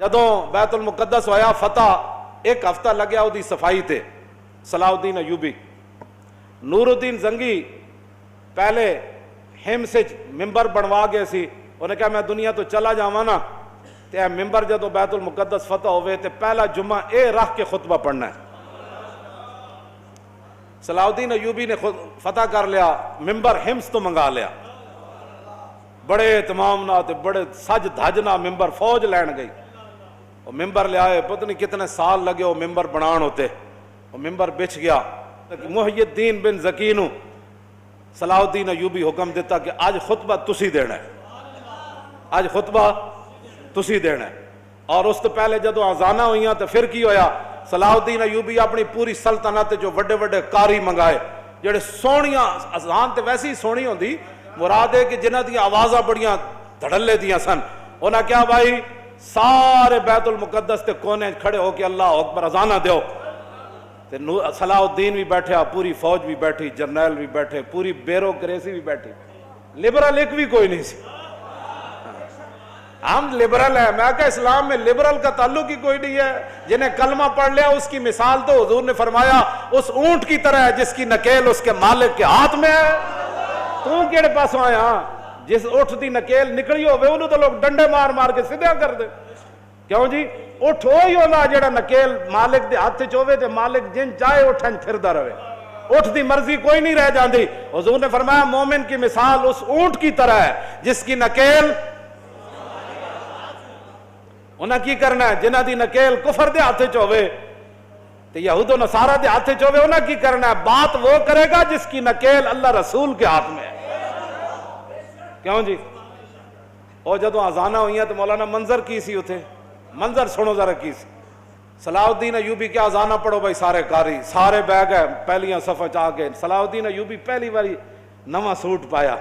جدوں بیت المقدس ہویا فتح ایک ہفتہ لگیا وہ صفائی تے صلاح الدین ایوبی نور الدین زنگی پہلے ہم سے ممبر بنوا گئے سی انہوں نے کہا میں دنیا تو چلا جاواں نا تے اے ممبر جدوں بیت المقدس فتح ہوئے تے پہلا جمعہ اے رکھ کے خطبہ پڑھنا ہے۔ صلاح الدین ایوبی نے فتح کر لیا ممبر ہمس تو منگا لیا بڑے اہتمام نہ تے بڑے سج دھج نہ ممبر فوج لین گئی وہ ممبر لے آئے پتہ نہیں کتنے سال لگے وہ ممبر بنان ہوتے وہ ممبر بچ گیا محی الدین بن زکی نو صلاح الدین ایوبی حکم دیتا کہ آج خطبہ تسی دینا ہے آج خطبہ تسی دینا ہے اور اس تو پہلے جدو آزانہ ہوئیاں تو پھر کی ہویا صلاح الدین ایوبی اپنی پوری سلطنت جو وڈے وڈے قاری منگائے جڑے سونیاں اذان تے ویسی ہی سونی ہوندی مراد ہے کہ جنہ دی آوازاں بڑیاں دھڑلے دیاں سن انہاں کیا بھائی سارے بیت المقدس تے کونے کھڑے ہو کے اللہ اکبر اذانہ دیو تے صلاح الدین بھی بیٹھے پوری فوج بھی بیٹھی جرنیل بھی بیٹھے پوری بیوروکریسی بھی بیٹھی لبرل ایک بھی کوئی نہیں سی ہم لبرل ہیں میں کہا اسلام میں لبرل کا تعلق ہی کوئی نہیں ہے جنہیں کلمہ پڑھ لیا اس کی مثال تو حضور نے فرمایا اس اونٹ کی طرح ہے جس کی نکیل اس کے مالک کے ہاتھ میں ہے تو کیڑے پاس آیا جس اٹھ دی نکیل نکلی ہوئے انہوں تو لوگ ڈنڈے مار مار کے سدھا کر دے کیوں جی اٹھ ہوئی ہونا جڑا نکیل مالک دے ہاتھ چوے تے مالک جن چاہے اٹھن پھردا رہے اٹھ دی مرضی کوئی نہیں رہ جاندی حضور نے فرمایا مومن کی مثال اس اونٹ کی طرح ہے جس کی نکیل انہاں کی کرنا ہے جنہ دی نکیل کفر دے ہاتھ چوے تے یہود و نصارہ دے ہاتھ چوے انہاں کی کرنا ہے بات وہ کرے گا جس کی نکیل اللہ رسول کے ہاتھ میں ہے کیوں جی اور جدو آزانہ ہوئیاں تو مولانا منظر کی سی ہوتے منظر سنو ذرا کی سی صلاح الدین ایوبی کیا آزانہ پڑھو بھائی سارے قاری سارے بیگ ہے پہلیاں صفحہ چاہ کے صلاح الدین ایوبی پہلی باری نواں سوٹ پایا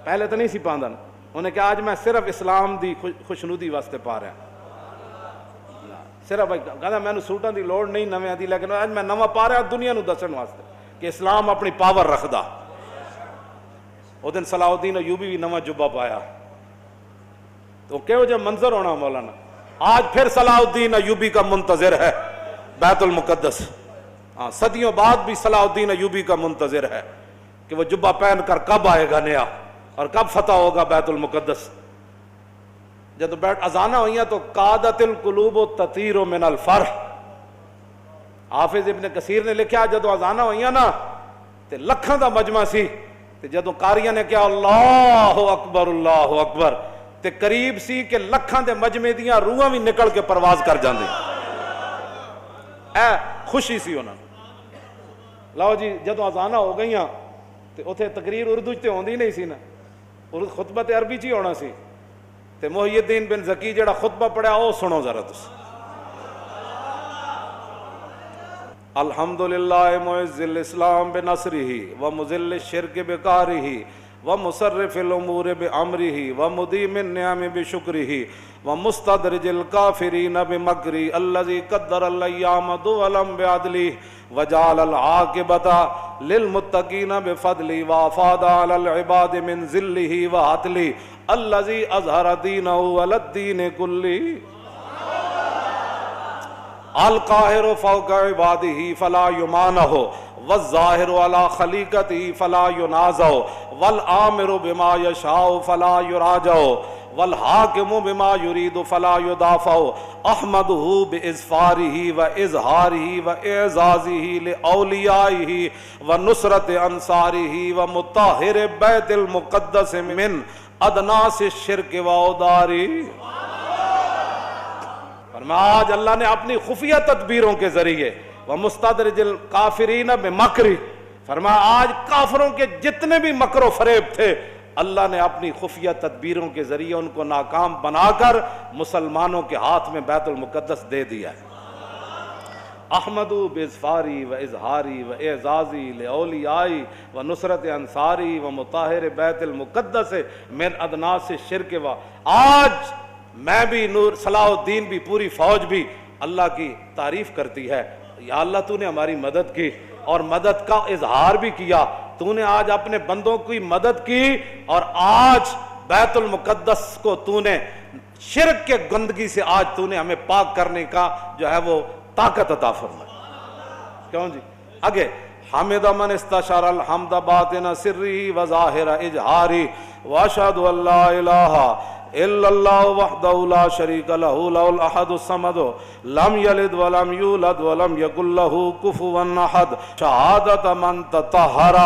پہلے تو نہیں سی پاندن انہیں کہا آج میں صرف اسلام دی خوشنودی واسطے پا رہا صرف بھائی کہا میں نے سوٹاں دی لوڑ نہیں نویں دی لیکن آج میں نواں پا رہا دنیا نو دسن واسطے کہ اسلام اپنی پاور رکھدا وہ دن صلاح الدین ایوبی بھی نواں جبہ پایا تو کہو جو منظر ہونا مولانا آج پھر صلاح الدین ایوبی کا منتظر ہے بیت المقدس صدیوں بعد بھی صلاح الدین ایوبی کا منتظر ہے کہ وہ جبہ پہن کر کب آئے گا نیا اور کب فتح ہوگا بیت المقدس جب بیٹھ اذانہ ہوئیاں تو قادت القلوب تطیر من الفرح حافظ ابن کثیر نے لکھا جدو اذانہ ہوئیاں نا تے لکھاں دا مجمع سی تے جدو قاریاں نے کہا اللہ اکبر تے قریب سی کہ لکھاں دے مجمع دیاں روحاں بھی نکل کے پرواز کر جاندے اے خوشی سی انہاں لاؤ جی جدو اذانہ ہو گئیاں تے اتھے تقریر اردو تے ہوندی نہیں سی نا خطبہ تے عربی چی ہونا سی تے محی الدین بن زکی جڑا خطبہ پڑھا او سنو ذرا تس الحمدللہ معز الاسلام بنصرہ ومذل الشرک بقارہ ومصرف الامور بامرہ ومدیم النعم بشکرہ ومستدرج الکافرین بمکرہ الذی قدر الایام دولا بعدلہ وجعل العاقبۃ للمتقین بفضلہ وافاض علی العباد من ذلہ وعطلہ الذی اظہر دینہ علی الدین کلہ القاہر فوق عبادہ فلا یمانہ والظاہر علی خلیقتہ فلا ینازع والآمر بما یشاء فلا یراجع والحاکم بما یرید فلا یدافع احمدہ باظفارہ واظہارہ واعزازہ لاولیائہ ونصرت انصارہ ومطہر بیت المقدس من ادناس الشرک واودارہ آج اللہ نے اپنی خفیہ تدبیروں کے ذریعے وَمُسْتَدْرِجِ الْكَافِرِينَ بِمَكْرِ فرمایا آج کافروں کے جتنے بھی مکر و فریب تھے اللہ نے اپنی خفیہ تدبیروں کے ذریعے ان کو ناکام بنا کر مسلمانوں کے ہاتھ میں بیت المقدس دے دیا ہے احمدو باظفاری و اظہاری و اعزازی لأولیائی و نصرت انصاری و مطہر بیت المقدس من ادناس الشرک و آج میں بھی نور صلاح الدین بھی پوری فوج بھی اللہ کی تعریف کرتی ہے یا اللہ تو نے ہماری مدد کی اور مدد کا اظہار بھی کیا تو نے آج اپنے بندوں کی مدد کی اور آج بیت المقدس کو تو نے شرک کے گندگی سے آج تو نے ہمیں پاک کرنے کا جو ہے وہ طاقت عطا فرمائی. کیوں جی آگے حمد من استشار الحمد باطن سری و ظاہر اجہاری واشہد ان لا الہ الا اللہ وحدہ لا شریک لہ لہ الاحد الصمد لم یلد ولم یولد ولم یکن لہ کفوا احد شہادت من تطہر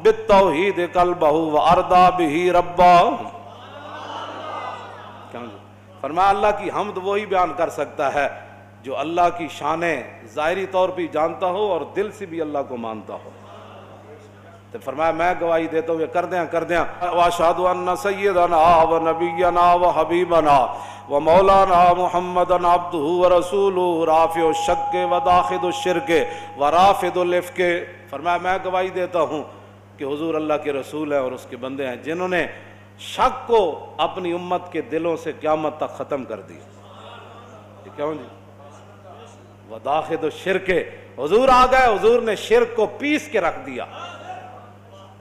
بالتوحید قلبہ وارضا بہ ربا. فرمایا اللہ کی حمد وہی بیان کر سکتا ہے جو اللہ کی شانیں ظاہری طور پہ جانتا ہو اور دل سے بھی اللہ کو مانتا ہو. تو فرمایا میں گواہی دیتا ہوں کر دیں واشہد ان سیدنا و نبینا و حبیبنا و مولانا محمدن عبدہ و رسولہ رافع الشک و داخل الشرک و رافض الافک. فرمایا میں گواہی دیتا ہوں کہ حضور اللہ کے رسول ہیں اور اس کے بندے ہیں جنہوں نے شک کو اپنی امت کے دلوں سے قیامت تک ختم کر دیا. کیوں جی وداخل الشرک حضور آ گئے, حضور نے شرک کو پیس کے رکھ دیا,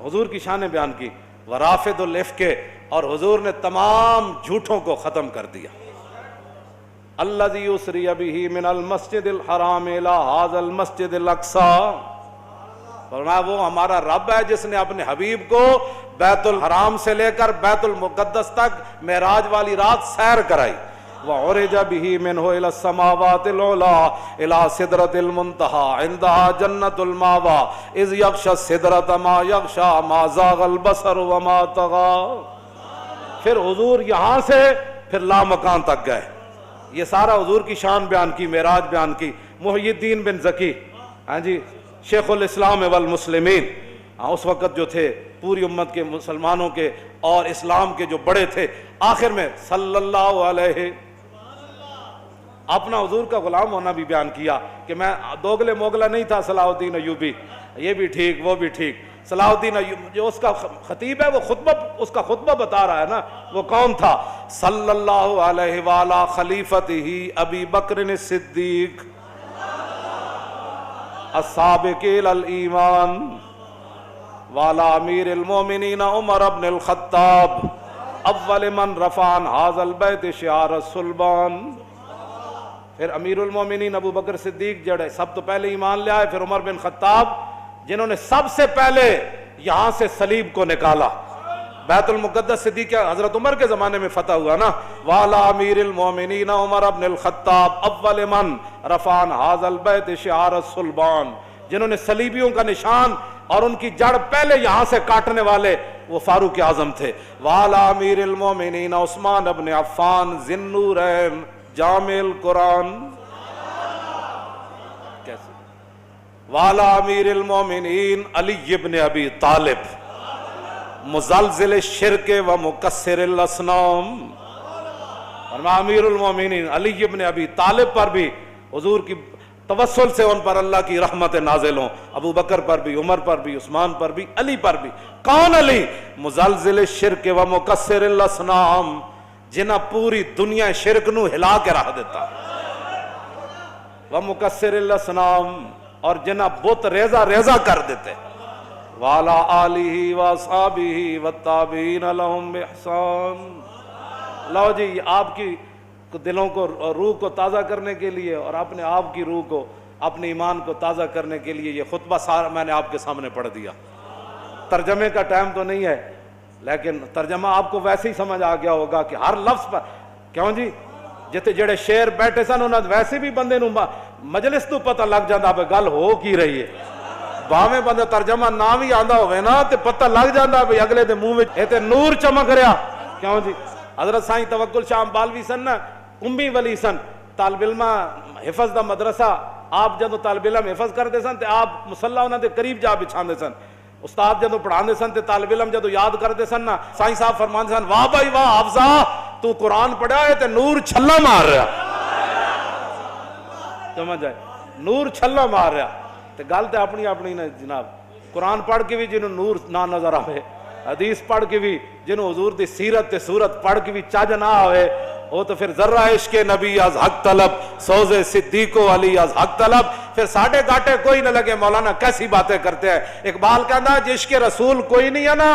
حضور کی شانیں بیان کی. ورافض الافک اور حضور نے تمام جھوٹوں کو ختم کر دیا. الذی اسری بہ من المسجد الحرام الی ھذا المسجد الاقصی. فرمایا وہ ہمارا رب ہے جس نے اپنے حبیب کو بیت الحرام سے لے کر بیت المقدس تک معراج والی رات سیر کرائی. وعرج به منه الى السماوات العلى الى سدرۃ المنتهى عندها جنۃ المأوى اذ یغشى السدرۃ ما یغشى ما زاغ البصر وما طغى. پھر حضور یہاں سے پھر لامکان تک گئے. یہ سارا حضور کی شان بیان کی, معراج بیان کی. محی الدین بن زکی ہاں جی شیخ الاسلام والمسلمین اس وقت جو تھے پوری امت کے مسلمانوں کے اور اسلام کے جو بڑے تھے, آخر میں صلی اللہ علیہ اپنا حضور کا غلام ہونا بھی بیان کیا کہ میں دوگلے موگلہ نہیں تھا. صلاح الدین ایوبی یہ بھی ٹھیک وہ بھی ٹھیک. صلاح الدین ایوبی جو اس کا خطیب ہے وہ اس کا خطبہ بتا رہا ہے نا, وہ کون تھا؟ صلی اللہ علیہ وعلی خلیفتہ ابی بکر الصدیق السابق الی الایمان وعلی امیر المومنین عمر بن الخطاب اول من رفع عن ھذا البیت شعار الصلبان. پھر امیر المومنین ابو بکر صدیق جڑے سب تو پہلے ایمان لے آئے, پھر عمر بن خطاب جنہوں نے سب سے پہلے یہاں سے صلیب کو نکالا. بیت المقدس صدیق حضرت عمر کے زمانے میں فتح ہوا نا. وعلی امیر المومنین عمر بن الخطاب اول من رفع عن ھذا البیت شعار الصلبان, جنہوں نے صلیبیوں کا نشان اور ان کی جڑ پہلے یہاں سے کاٹنے والے وہ فاروق اعظم تھے. وعلی امیر المومنین عثمان بن عفان ذی النورین جامع القرآن. کیسے؟ وعلی امیر المومنین علی بن ابی طالب مزلزل الشرک و مکسر الاصنام. اور امیر المومنین علی بن ابی طالب پر بھی حضور کی توسل سے ان پر اللہ کی رحمت نازل ہوں. ابو بکر پر بھی, عمر پر بھی, عثمان پر بھی, علی پر بھی. کون علی؟ مزلزل الشرک و مکسر الاصنام, جنہ پوری دنیا شرک نو ہلا کے رکھ دیتا. و مکسر الاصنام, اور جنہ بت ریزہ ریزہ کر دیتے. وعلی آلہ واصحابہ والتابعین لہم بإحسان. لو جی آپ کی دلوں کو, روح کو تازہ کرنے کے لیے اور اپنے آپ کی روح کو, اپنے ایمان کو تازہ کرنے کے لیے یہ خطبہ سارا میں نے آپ کے سامنے پڑھ دیا. ترجمے کا ٹائم تو نہیں ہے, لیکن ترجمہ آپ کو ویسے ہی سمجھ آ گیا ہوگا کہ ہر لفظ پر. کیوں جی جتے جڑے شیر بیٹھے سن انہاں ویسے بھی بندے نو مجلس تو پتہ لگ جاندا بھئی گل ہو کی رہی ہے. باویں بندے ترجمہ نہ بھی آندا ہوئے نا تے پتہ لگ جاندا بھئی اگلے دے منہ وچ اے تے نور چمک رہا. کیوں جی حضرت سائیں توکل شاہ بالوی سن نا, امی ولی سن, طالب علم حفظ دا مدرسہ. آپ جدو طالب علم حفظ کرتے سن تے آپ مصلی انہاں دے قریب جا بچھاندے سن. استاد جدو پڑھاندے سن تے طالب علم جدو یاد کرتے سن نا, سائیں صاحب فرماندے سن واہ بھائی واہ حافظہ تو قرآن پڑھا ہے تے نور چھلا مار رہا. سمجھ آئے, نور چھلا مار رہا. تے گل تے اپنی اپنی نا جناب. قرآن پڑھ کے بھی جنہوں نور نہ نظر آئے, حدیث پڑھ کے بھی جنہوں حضور دی سیرت تے صورت پڑھ کے بھی چاج نہ آئے, وہ تو پھر ذرہ عشق نبی از حق طلب, سوز صدیق و علی از حق طلب. پھر ساڑھے گاٹے کوئی نہ لگے مولانا کیسی باتیں کرتے ہیں. اقبال کہنا جس کے رسول کوئی نہیں ہے نا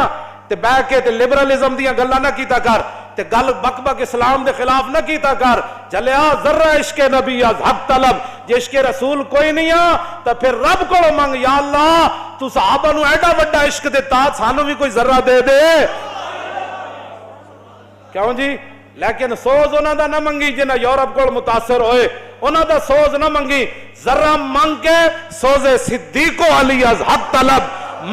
تے بہ کے تے لبرلزم دیاں گلاں نہ کیتا کر. تے گل بک بک اسلام دے خلاف نہ کیتا کر، چلیا ذرہ عشق نبی از حق طلب، جے عشق رسول کوئی نہیں آ تو پھر رب کو منگ، یا اللہ تو صحابہ نو ایڈا وڈا عشق دیتا، سانو بھی کوئی ذرہ دے دے۔ کیوں جی؟ لیکن سوز انہاں دا نہ منگی جنہ یورپ کو متاثر ہوئے، انہاں دا سوز نہ منگی، ذرہ منگ کے سوز صدیق و علی از حق طلب،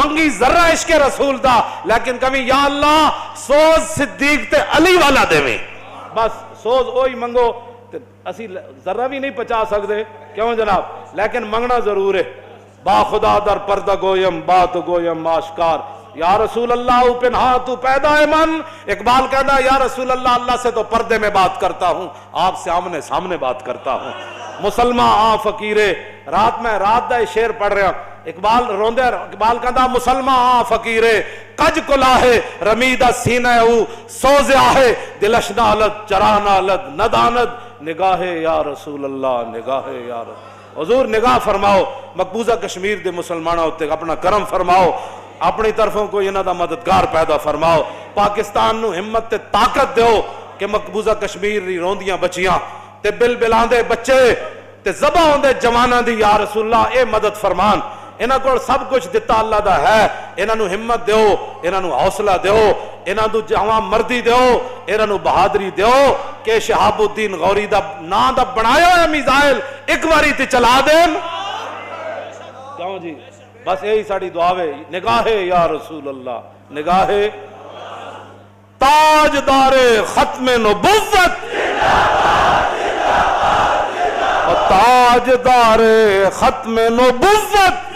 منگی ذرہ عشق رسول دا، لیکن کبھی یا اللہ سوز صدیق تے علی والا دے میں، بس سوز اوہی منگو۔ اسی ذرہ بھی نہیں پچا سکتے، کیوں جناب؟ لیکن منگنا ضرور ہے۔ با خدا در پردہ گویم بات گویم آشکار، یا رسول اللہ پنہا تو پیدا ہے من، اقبال کہتا ہے یا رسول اللہ اللہ سے تو پردے میں بات کرتا ہوں، آپ سے آمنے سامنے بات کرتا ہوں۔ مسلمان آ فقیرے، رات دا شعر پڑھ رہا اقبال روندے، اقبال کہتا مسلمان آ فقیرے کج کلاہے رمیدہ سینہ او سوزے آہے دلش نالت چرا نالت نداند نگاہ یا رسول اللہ نگاہ یا رسول۔ حضور نگاہ فرماؤ مقبوضہ کشمیر دے مسلمانوں تے اپنا کرم فرماؤ، اپنی طرفوں کو انہاں دا مددگار پیدا فرماؤ، پاکستان نو ہمت تے طاقت دیو کہ مقبوضہ کشمیر دی روندیاں بچیاں تے بل بلاندے بچے تے ذبح ہوندے جواناں دی یا رسول اللہ اے مدد فرمان۔ انہاں کو سب کچھ دتا اللہ دا ہے، انہاں نو ہمت دیو، انہاں نو حوصلہ دیو، انہاں نو جواں مردی دیو، انہاں نو بہادری دیو کہ شہاب الدین غوری دا نا دا بنایا ہے میزائل ایک باری تے چلا دین۔ کیوں جی؟ بس یہی ساری دعا ہے، نگاہ یا رسول اللہ، نگاہ تاجدار ختم نبوت، تاجدار ختم نبوت،